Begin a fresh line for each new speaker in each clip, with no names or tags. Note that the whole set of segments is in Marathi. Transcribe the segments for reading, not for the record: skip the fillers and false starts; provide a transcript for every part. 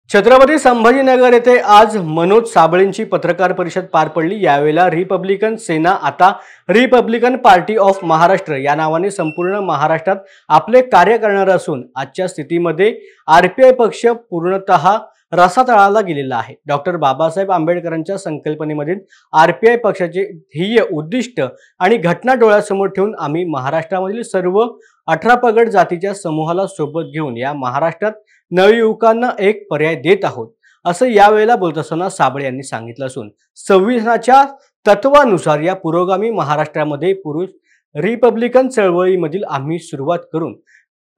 छत्रपती संभाजीनगर येथे आज मनोज साबळेंची पत्रकार परिषद पार पडली। यावेळेला रिपब्लिकन सेना आता रिपब्लिकन पार्टी ऑफ महाराष्ट्र या नावाने संपूर्ण महाराष्ट्रात आपले कार्य करणार असून आजच्या स्थितीमध्ये आरपीआय पक्ष पूर्णतः रसातळाला गेलेला आहे। डॉक्टर बाबासाहेब आंबेडकरांच्या संकल्पनेमधील आरपीआय पक्षाचे ध्येय उद्दिष्ट आणि घटना डोळ्यासमोर ठेवून आम्ही महाराष्ट्रामधील सर्व 18 पगड जातीच्या समूहाला सोबत घेऊन या महाराष्ट्रात नवयुवकांना एक पर्याय देत आहोत, असं यावेळेला बोलत असताना साबळे यांनी सांगितलं असून संविधानाच्या तत्वानुसार या पुरोगामी महाराष्ट्रामध्ये पुरुष रिपब्लिकन चळवळीमधील आम्ही सुरुवात करून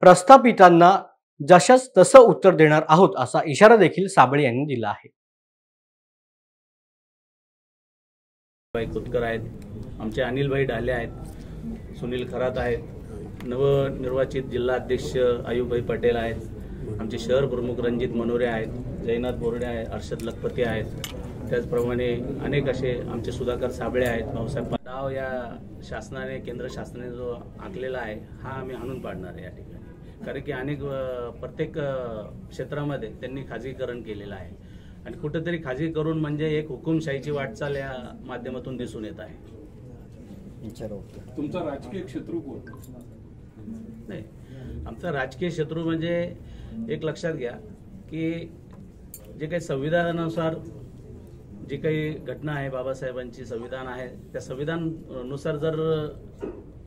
प्रस्थापितांना जशास तसं उत्तर देणार आहोत असा इशारा देखील साबळे यांनी दिला आहे।
कुतकर आहेत, आमचे अनिलभाई ढाले आहेत, सुनील खरात आहेत, नवनिर्वाचित जिल्हाध्यक्ष आयुबभाई पटेल आहेत, आमचे शहर प्रमुख रणजित मनोरे आहेत, जयनाथ बोर्डे आहेत, अर्षद लखपती आहेत, त्याचप्रमाणे अनेक असे आमचे सुधाकर साबळे आहेत। भाऊसाहेब डाव या शासनाने केंद्र शासनाने जो आखलेला आहे हा आम्ही आणून पाडणार आहे या ठिकाणी, कारण की अनेक प्रत्येक क्षेत्रामध्ये त्यांनी खाजगीकरण केलेलं आहे आणि कुठेतरी खाजगीकरण म्हणजे एक हुकुमशाहीची वाटचाल या माध्यमातून दिसून येत आहे।
तुमचा राजकीय शत्रू कोण?
नाही, आमचा राजकीय शत्रू म्हणजे एक लक्षात घ्या की जे काही संविधानानुसार जी काही घटना आहे, बाबासाहेबांची संविधान आहे, त्या संविधानानुसार जर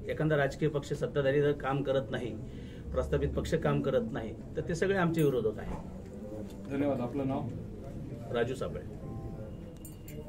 एखादा राजकीय पक्ष सत्ताधारी जर काम करत नाही, प्रस्थापित पक्ष काम करत नाही, तर ते सगळे आमचे विरोधक आहेत।
धन्यवाद। आपलं नाव?
राजू साबळे।